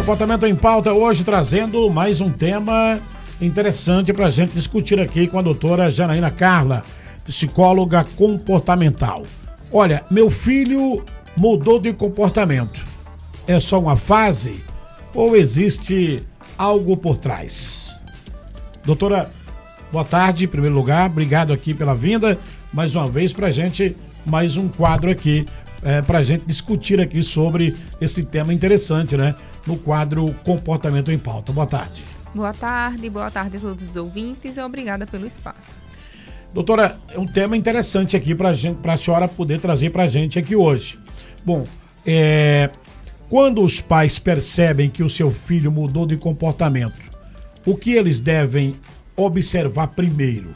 Comportamento em Pauta hoje trazendo mais um tema interessante para a gente discutir aqui com a doutora Janaína Carla, psicóloga comportamental. Olha, meu filho mudou de comportamento. É só uma fase ou existe algo por trás? Doutora, boa tarde, em primeiro lugar, obrigado aqui pela vinda, mais uma vez pra gente, mais um quadro aqui, pra gente discutir aqui sobre esse tema interessante, né? No quadro Comportamento em Pauta. Boa tarde. Boa tarde a todos os ouvintes e obrigada pelo espaço. Doutora, é um tema interessante aqui pra senhora poder trazer pra gente aqui hoje. Bom, quando os pais percebem que o seu filho mudou de comportamento, o que eles devem observar primeiro?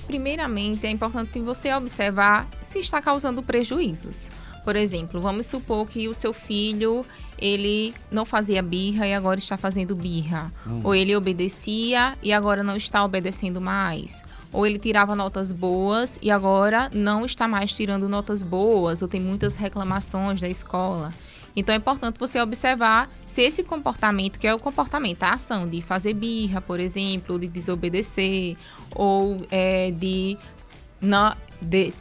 Primeiramente, é importante você observar se está causando prejuízos. Por exemplo, vamos supor que o seu filho, ele não fazia birra e agora está fazendo birra. Ou ele obedecia e agora não está obedecendo mais. Ou ele tirava notas boas e agora não está mais tirando notas boas. Ou tem muitas reclamações da escola. Então é importante você observar se esse comportamento, que é o comportamento, a ação de fazer birra, por exemplo, de desobedecer, ou de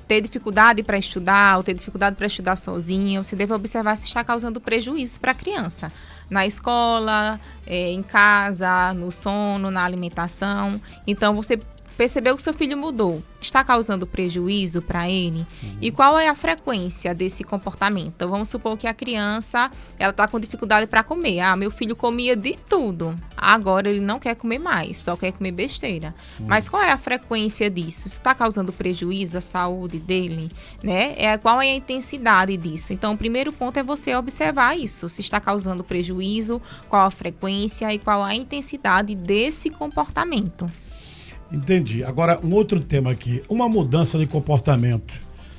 ter dificuldade para estudar, ou ter dificuldade para estudar sozinho, você deve observar se está causando prejuízos para a criança. Na escola, em casa, no sono, na alimentação. Então você percebeu que seu filho mudou, está causando prejuízo para ele? E qual é a frequência desse comportamento? Então, vamos supor que a criança ela está com dificuldade para comer. Meu filho comia de tudo, agora ele não quer comer mais, só quer comer besteira. Mas qual é a frequência disso? Está causando prejuízo à saúde dele? Né? Qual é a intensidade disso? Então, o primeiro ponto é você observar isso, se está causando prejuízo, qual a frequência e qual a intensidade desse comportamento. Entendi. Agora, um outro tema aqui. Uma mudança de comportamento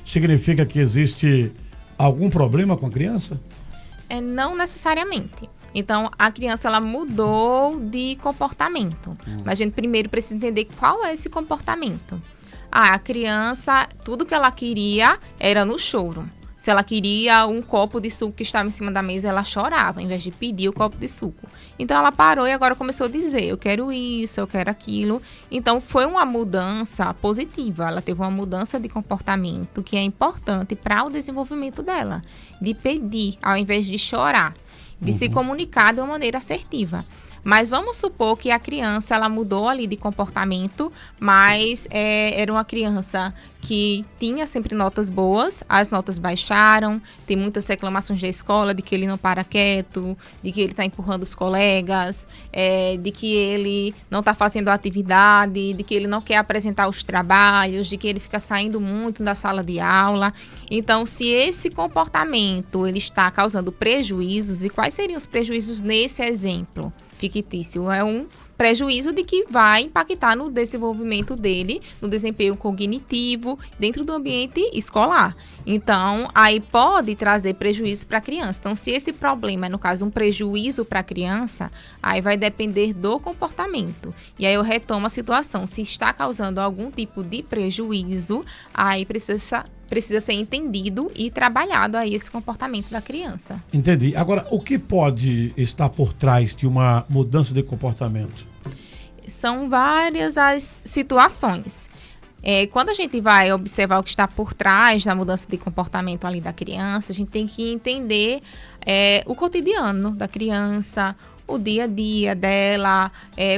significa que existe algum problema com a criança? Não necessariamente. Então, a criança ela mudou de comportamento. Mas a gente primeiro precisa entender qual é esse comportamento. A criança, tudo que ela queria era no choro. Se ela queria um copo de suco que estava em cima da mesa, ela chorava, em vez de pedir o copo de suco. Então, ela parou e agora começou a dizer, eu quero isso, eu quero aquilo. Então, foi uma mudança positiva. Ela teve uma mudança de comportamento que é importante para o desenvolvimento dela. De pedir, ao invés de chorar. De se comunicar de uma maneira assertiva. Mas vamos supor que a criança ela mudou ali de comportamento, mas era uma criança que tinha sempre notas boas, as notas baixaram, tem muitas reclamações da escola de que ele não para quieto, de que ele está empurrando os colegas, de que ele não está fazendo a atividade, de que ele não quer apresentar os trabalhos, de que ele fica saindo muito da sala de aula. Então, se esse comportamento ele está causando prejuízos, e quais seriam os prejuízos nesse exemplo fictício? É um prejuízo de que vai impactar no desenvolvimento dele, no desempenho cognitivo, dentro do ambiente escolar. Então, aí pode trazer prejuízo para a criança. Então, se esse problema é, no caso, um prejuízo para a criança, aí vai depender do comportamento. E aí eu retomo a situação. Se está causando algum tipo de prejuízo, aí precisa ser entendido e trabalhado aí esse comportamento da criança. Entendi. Agora, o que pode estar por trás de uma mudança de comportamento? São várias as situações. Quando a gente vai observar o que está por trás da mudança de comportamento ali da criança, a gente tem que entender o cotidiano da criança, o dia a dia dela,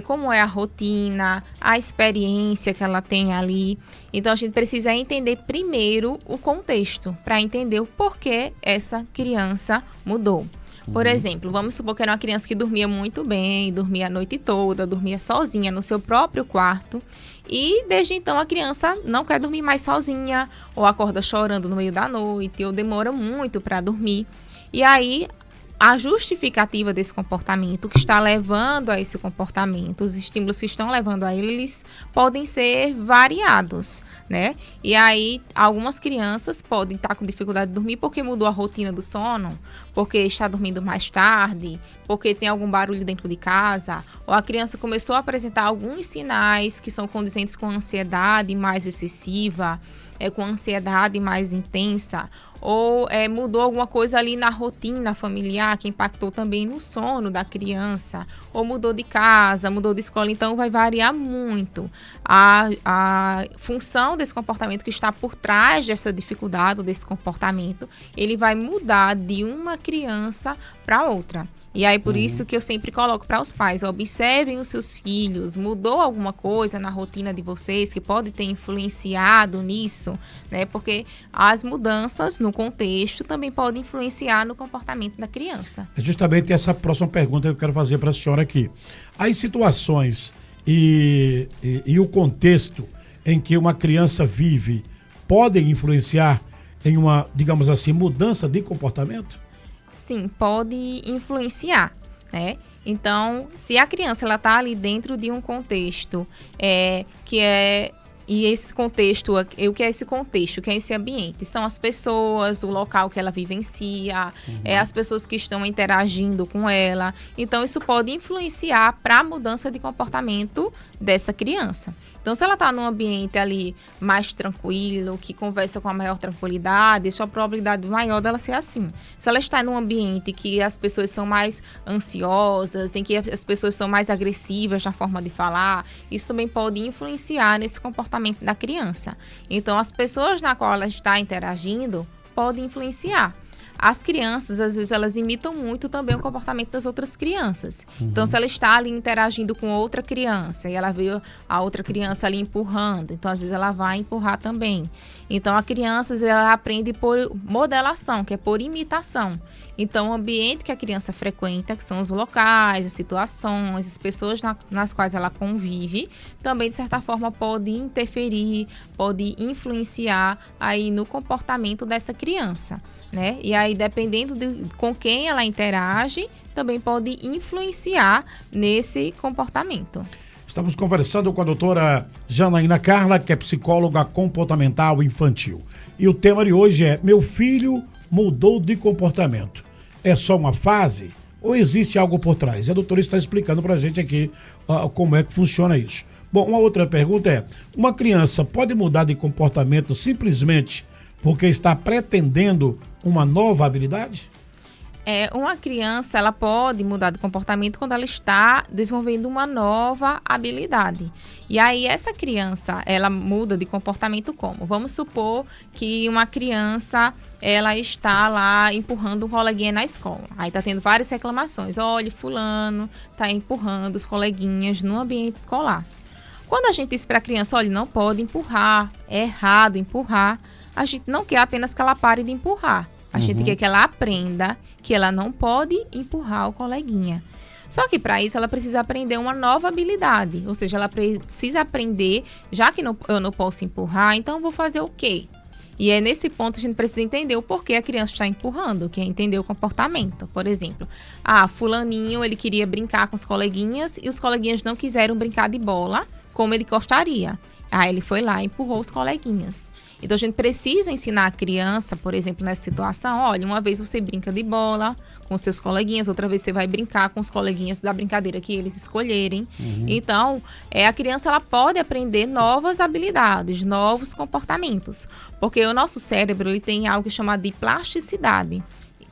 como é a rotina, a experiência que ela tem ali. Então, a gente precisa entender primeiro o contexto, para entender o porquê essa criança mudou. Por exemplo, vamos supor que era uma criança que dormia muito bem, dormia a noite toda, dormia sozinha no seu próprio quarto. E desde então a criança não quer dormir mais sozinha, ou acorda chorando no meio da noite, ou demora muito para dormir. E aí a justificativa desse comportamento, que está levando a esse comportamento, os estímulos que estão levando a ele, eles podem ser variados, né? E aí, algumas crianças podem estar com dificuldade de dormir porque mudou a rotina do sono, porque está dormindo mais tarde, porque tem algum barulho dentro de casa, ou a criança começou a apresentar alguns sinais que são condizentes com ansiedade mais excessiva, com ansiedade mais intensa, ou mudou alguma coisa ali na rotina familiar que impactou também no sono da criança, ou mudou de casa, mudou de escola, então vai variar muito a função desse comportamento que está por trás dessa dificuldade, desse comportamento, ele vai mudar de uma criança para outra. E aí, por isso que eu sempre coloco para os pais, observem os seus filhos, mudou alguma coisa na rotina de vocês que pode ter influenciado nisso, né? Porque as mudanças no contexto também podem influenciar no comportamento da criança. É justamente essa próxima pergunta que eu quero fazer para a senhora aqui. As situações e o contexto em que uma criança vive podem influenciar em uma, digamos assim, mudança de comportamento? Sim, pode influenciar, né? Então, se a criança ela está ali dentro de um contexto e esse contexto, o que é esse contexto, o que é esse ambiente? São as pessoas, o local que ela vivencia, as pessoas que estão interagindo com ela. Então, isso pode influenciar para a mudança de comportamento dessa criança. Então, se ela está num ambiente ali mais tranquilo, que conversa com a maior tranquilidade, isso é a probabilidade maior dela ser assim. Se ela está num ambiente que as pessoas são mais ansiosas, em que as pessoas são mais agressivas na forma de falar, isso também pode influenciar nesse comportamento da criança. Então, as pessoas na qual ela está interagindo podem influenciar. As crianças, às vezes, elas imitam muito também o comportamento das outras crianças. Então, se ela está ali interagindo com outra criança e ela vê a outra criança ali empurrando, então, às vezes, ela vai empurrar também. Então, a criança, ela aprende por modelação, que é por imitação. Então, o ambiente que a criança frequenta, que são os locais, as situações, as pessoas nas quais ela convive, também, de certa forma, pode interferir, pode influenciar aí no comportamento dessa criança, né? E aí, dependendo com quem ela interage, também pode influenciar nesse comportamento. Estamos conversando com a doutora Janaína Carla, que é psicóloga comportamental infantil. E o tema de hoje é: meu filho mudou de comportamento. É só uma fase ou existe algo por trás? A doutora está explicando para a gente aqui como é que funciona isso. Bom, uma outra pergunta é: uma criança pode mudar de comportamento simplesmente porque está pretendendo uma nova habilidade? Uma criança, ela pode mudar de comportamento quando ela está desenvolvendo uma nova habilidade. E aí, essa criança, ela muda de comportamento como? Vamos supor que uma criança, ela está lá empurrando um coleguinha na escola. Aí tá tendo várias reclamações. Olha, fulano tá empurrando os coleguinhas no ambiente escolar. Quando a gente diz para a criança, olha, não pode empurrar, é errado empurrar, a gente não quer apenas que ela pare de empurrar. A gente quer que ela aprenda que ela não pode empurrar o coleguinha. Só que para isso ela precisa aprender uma nova habilidade. Ou seja, ela precisa aprender, já que eu não posso empurrar, então eu vou fazer o quê? E é nesse ponto que a gente precisa entender o porquê a criança está empurrando, que é entender o comportamento. Por exemplo, fulaninho, ele queria brincar com os coleguinhas e os coleguinhas não quiseram brincar de bola como ele gostaria. Aí ele foi lá e empurrou os coleguinhas. Então, a gente precisa ensinar a criança, por exemplo, nessa situação, olha, uma vez você brinca de bola com seus coleguinhas, outra vez você vai brincar com os coleguinhas da brincadeira que eles escolherem. Então, a criança ela pode aprender novas habilidades, novos comportamentos, porque o nosso cérebro ele tem algo chamado de plasticidade.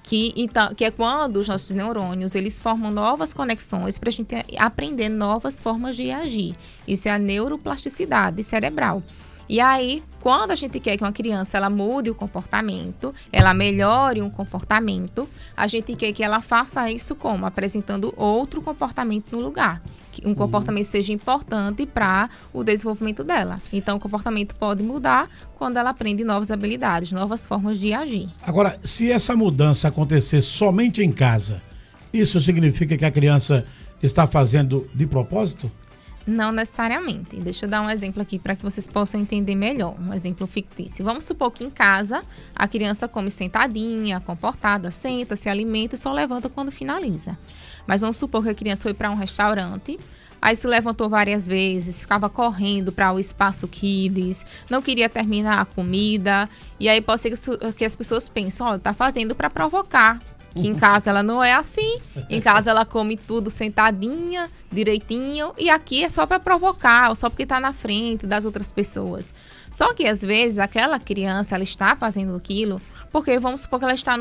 Que é quando os nossos neurônios eles formam novas conexões para a gente aprender novas formas de agir. Isso é a neuroplasticidade cerebral. E aí, quando a gente quer que uma criança ela mude o comportamento, ela melhore um comportamento, a gente quer que ela faça isso como? Apresentando outro comportamento no lugar. Que um comportamento seja importante para o desenvolvimento dela. Então, o comportamento pode mudar quando ela aprende novas habilidades, novas formas de agir. Agora, se essa mudança acontecer somente em casa, isso significa que a criança está fazendo de propósito? Não necessariamente. Deixa eu dar um exemplo aqui para que vocês possam entender melhor. Um exemplo fictício. Vamos supor que em casa a criança come sentadinha, comportada, senta, se alimenta e só levanta quando finaliza. Mas vamos supor que a criança foi para um restaurante, aí se levantou várias vezes, ficava correndo para o espaço Kids, não queria terminar a comida. E aí pode ser que as pessoas pensem, olha, tá fazendo para provocar. Que em casa ela não é assim, em casa ela come tudo sentadinha, direitinho, e aqui é só para provocar, ou só porque está na frente das outras pessoas. Só que às vezes aquela criança ela está fazendo aquilo Porque vamos supor que ela está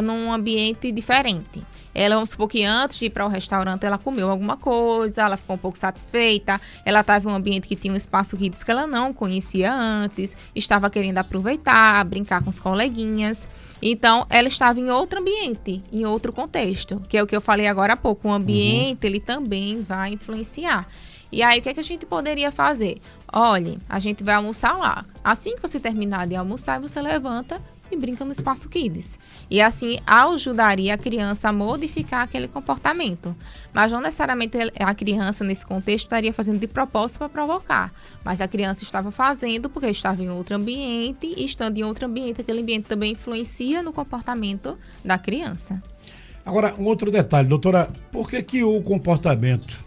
num ambiente diferente. Ela, vamos supor que antes de ir para o restaurante, ela comeu alguma coisa, ela ficou um pouco satisfeita, ela estava em um ambiente que tinha um espaço kids que ela não conhecia antes, estava querendo aproveitar, brincar com os coleguinhas. Então, ela estava em outro ambiente, em outro contexto, que é o que eu falei agora há pouco. O ambiente, ele também vai influenciar. E aí, o que é que a gente poderia fazer? Olha, a gente vai almoçar lá. Assim que você terminar de almoçar, você levanta e brinca no espaço kids. E assim ajudaria a criança a modificar aquele comportamento. Mas não necessariamente a criança, nesse contexto, estaria fazendo de propósito para provocar. Mas a criança estava fazendo porque estava em outro ambiente, e estando em outro ambiente, aquele ambiente também influencia no comportamento da criança. Agora, um outro detalhe, doutora, por que o comportamento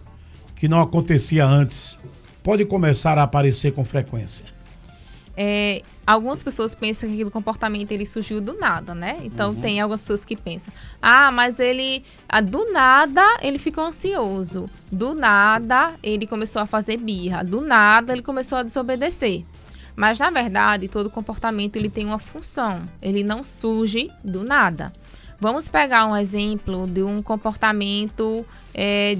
que não acontecia antes pode começar a aparecer com frequência? Algumas pessoas pensam que aquele comportamento ele surgiu do nada, né? Então tem algumas pessoas que pensam, mas ele do nada ele ficou ansioso, do nada ele começou a fazer birra, do nada ele começou a desobedecer. Mas na verdade todo comportamento ele tem uma função, ele não surge do nada. Vamos pegar um exemplo de um comportamento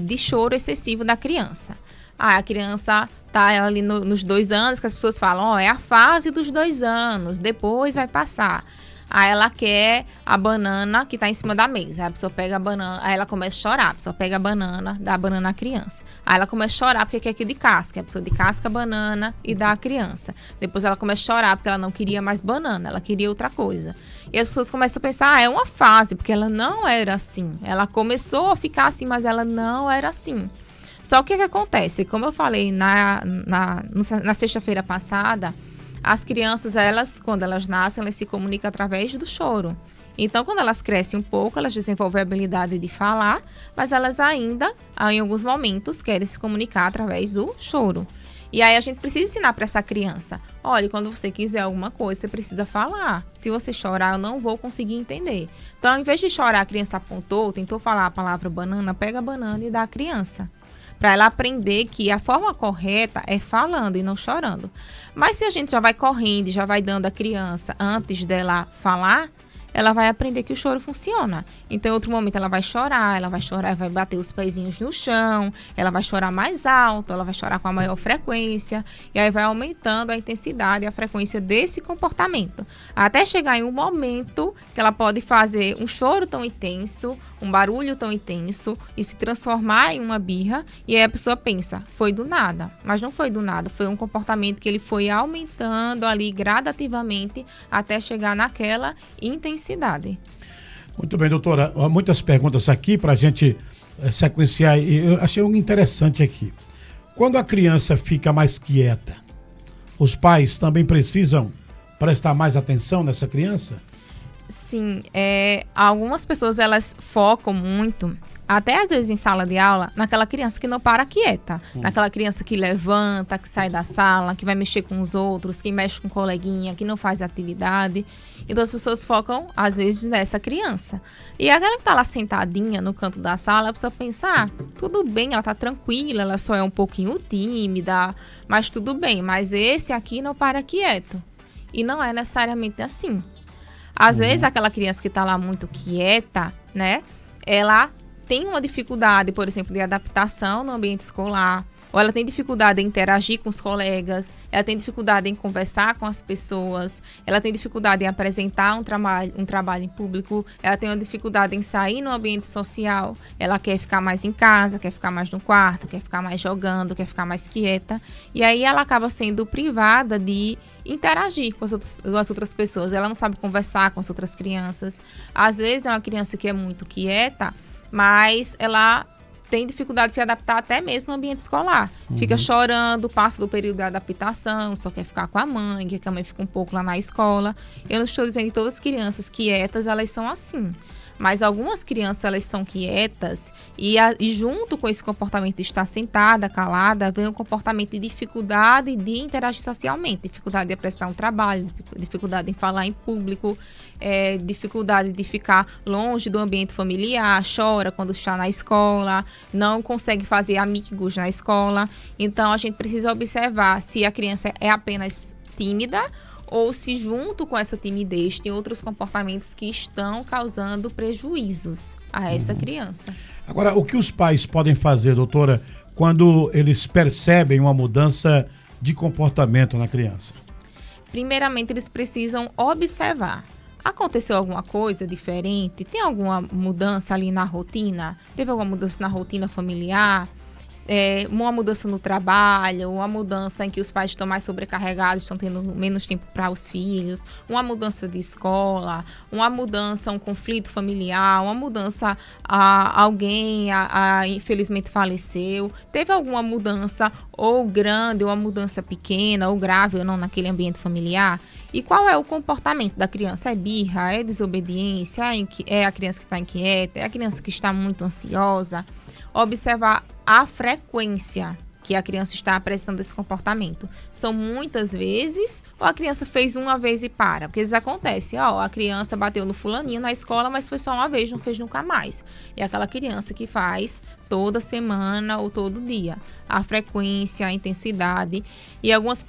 de choro excessivo da criança. A criança está ali nos 2 anos, que as pessoas falam, é a fase dos 2 anos, depois vai passar. Aí ela quer a banana que está em cima da mesa. Aí a pessoa pega a banana, aí ela começa a chorar. A pessoa pega a banana, dá a banana à criança. Aí ela começa a chorar porque quer que de casca. A pessoa de casca a banana e dá à criança. Depois ela começa a chorar porque ela não queria mais banana, ela queria outra coisa. E as pessoas começam a pensar, é uma fase, porque ela não era assim. Ela começou a ficar assim, mas ela não era assim. Só que o que acontece? Como eu falei na sexta-feira passada, as crianças, quando elas nascem, elas se comunicam através do choro. Então, quando elas crescem um pouco, elas desenvolvem a habilidade de falar, mas elas ainda, em alguns momentos, querem se comunicar através do choro. E aí a gente precisa ensinar para essa criança, olha, quando você quiser alguma coisa, você precisa falar. Se você chorar, eu não vou conseguir entender. Então, ao invés de chorar, a criança apontou, tentou falar a palavra banana, pega a banana e dá à criança. Para ela aprender que a forma correta é falando e não chorando. Mas se a gente já vai correndo e já vai dando à criança antes dela falar, ela vai aprender que o choro funciona. Então, em outro momento, ela vai chorar, vai bater os pezinhos no chão, ela vai chorar mais alto, ela vai chorar com a maior frequência, e aí vai aumentando a intensidade e a frequência desse comportamento. Até chegar em um momento que ela pode fazer um choro tão intenso, um barulho tão intenso, e se transformar em uma birra, e aí a pessoa pensa, foi do nada. Mas não foi do nada, foi um comportamento que ele foi aumentando ali gradativamente até chegar naquela intensidade. Muito bem, doutora. Muitas perguntas aqui para a gente sequenciar. Eu achei um interessante aqui. Quando a criança fica mais quieta, os pais também precisam prestar mais atenção nessa criança? Sim, algumas pessoas elas focam muito, até às vezes em sala de aula, naquela criança que não para quieta, naquela criança que levanta, que sai da sala, que vai mexer com os outros, que mexe com o coleguinha, que não faz atividade. Então as pessoas focam às vezes nessa criança. E aquela que está lá sentadinha no canto da sala, a pessoa pensa, tudo bem, ela está tranquila, ela só é um pouquinho tímida, mas tudo bem, mas esse aqui não para quieto. E não é necessariamente assim. Às vezes, aquela criança que está lá muito quieta, né? Ela tem uma dificuldade, por exemplo, de adaptação no ambiente escolar. Ou ela tem dificuldade em interagir com os colegas. Ela tem dificuldade em conversar com as pessoas. Ela tem dificuldade em apresentar um trabalho em público. Ela tem uma dificuldade em sair no ambiente social. Ela quer ficar mais em casa, quer ficar mais no quarto, quer ficar mais jogando, quer ficar mais quieta. E aí ela acaba sendo privada de interagir com as outras pessoas. Ela não sabe conversar com as outras crianças. Às vezes é uma criança que é muito quieta, mas ela tem dificuldade de se adaptar até mesmo no ambiente escolar. Fica chorando, passa do período de adaptação, só quer ficar com a mãe, quer que a mãe fique um pouco lá na escola. Eu não estou dizendo que todas as crianças quietas, elas são assim. Mas algumas crianças, elas são quietas e junto com esse comportamento de estar sentada, calada, vem um comportamento de dificuldade de interagir socialmente, dificuldade de prestar um trabalho, dificuldade em falar em público, dificuldade de ficar longe do ambiente familiar, chora quando está na escola, não consegue fazer amigos na escola. Então, a gente precisa observar se a criança é apenas tímida ou se junto com essa timidez tem outros comportamentos que estão causando prejuízos a essa criança. Agora, o que os pais podem fazer, doutora, quando eles percebem uma mudança de comportamento na criança? Primeiramente, eles precisam observar. Aconteceu alguma coisa diferente? Tem alguma mudança ali na rotina? Teve alguma mudança na rotina familiar? Uma mudança no trabalho, uma mudança em que os pais estão mais sobrecarregados, estão tendo menos tempo para os filhos, uma mudança de escola, uma mudança, um conflito familiar, uma mudança, alguém infelizmente faleceu. Teve alguma mudança ou grande, ou uma mudança pequena, ou grave ou não naquele ambiente familiar? E qual é o comportamento da criança? É birra? É desobediência? É a criança que está inquieta? É a criança que está muito ansiosa? Observar a frequência que a criança está apresentando esse comportamento. São muitas vezes ou a criança fez uma vez e para? Porque às vezes acontece, a criança bateu no fulaninho na escola, mas foi só uma vez, não fez nunca mais. E aquela criança que faz toda semana ou todo dia. A frequência, a intensidade. E algumas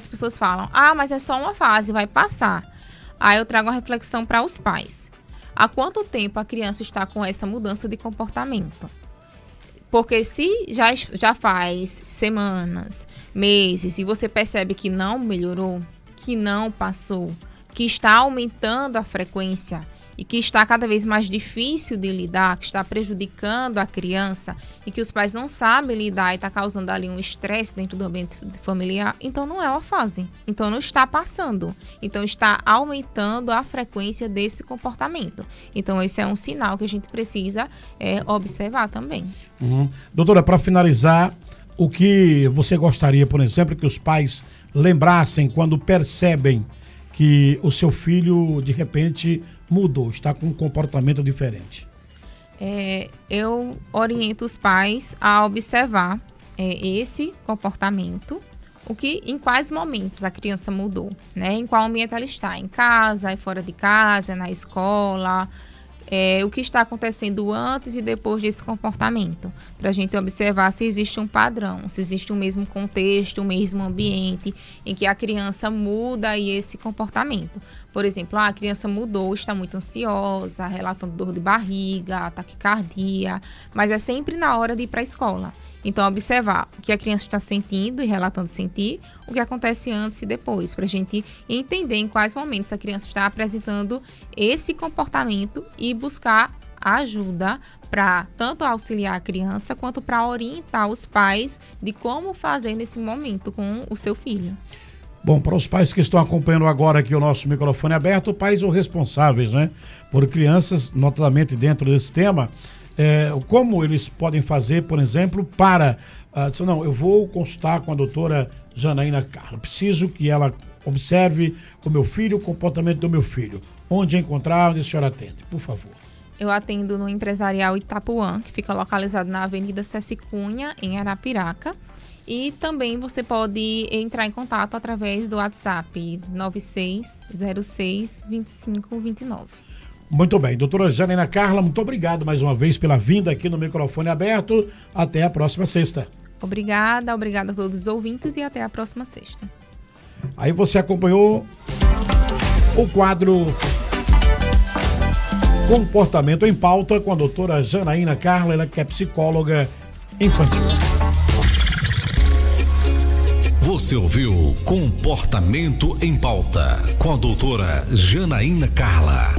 pessoas falam, mas é só uma fase, vai passar. Aí eu trago uma reflexão para os pais. Há quanto tempo a criança está com essa mudança de comportamento? Porque se já faz semanas, meses, e você percebe que não melhorou, que não passou, que está aumentando a frequência e que está cada vez mais difícil de lidar, que está prejudicando a criança e que os pais não sabem lidar e está causando ali um estresse dentro do ambiente familiar, então não é uma fase. Então não está passando. Então está aumentando a frequência desse comportamento. Então esse é um sinal que a gente precisa observar também. Doutora, para finalizar, o que você gostaria, por exemplo, que os pais lembrassem quando percebem que o seu filho, de repente, mudou, está com um comportamento diferente? Eu oriento os pais a observar esse comportamento, em quais momentos a criança mudou, né? Em qual ambiente ela está, em casa, fora de casa, na escola, o que está acontecendo antes e depois desse comportamento, para a gente observar se existe um padrão, se existe o mesmo contexto, o mesmo ambiente em que a criança muda esse comportamento. Por exemplo, a criança mudou, está muito ansiosa, relatando dor de barriga, taquicardia, mas é sempre na hora de ir para a escola. Então, observar o que a criança está sentindo e relatando sentir, o que acontece antes e depois, para a gente entender em quais momentos a criança está apresentando esse comportamento e buscar ajuda para tanto auxiliar a criança quanto para orientar os pais de como fazer nesse momento com o seu filho. Bom, para os pais que estão acompanhando agora aqui o nosso microfone aberto, pais ou responsáveis, né, por crianças, notadamente dentro desse tema, como eles podem fazer, por exemplo, para dizer, não, eu vou consultar com a doutora Janaína Carla, preciso que ela observe o meu filho, o comportamento do meu filho. Onde encontrar, onde a senhora atende, por favor? Eu atendo no Empresarial Itapuã, que fica localizado na Avenida Ceci Cunha, em Arapiraca. E também você pode entrar em contato através do WhatsApp 96062529. Muito bem, doutora Janaína Carla, muito obrigado mais uma vez pela vinda aqui no microfone aberto. Até a próxima sexta. Obrigada a todos os ouvintes e até a próxima sexta. Aí você acompanhou o quadro Comportamento em Pauta com a doutora Janaína Carla, ela que é psicóloga infantil. Você ouviu Comportamento em Pauta com a doutora Janaína Carla.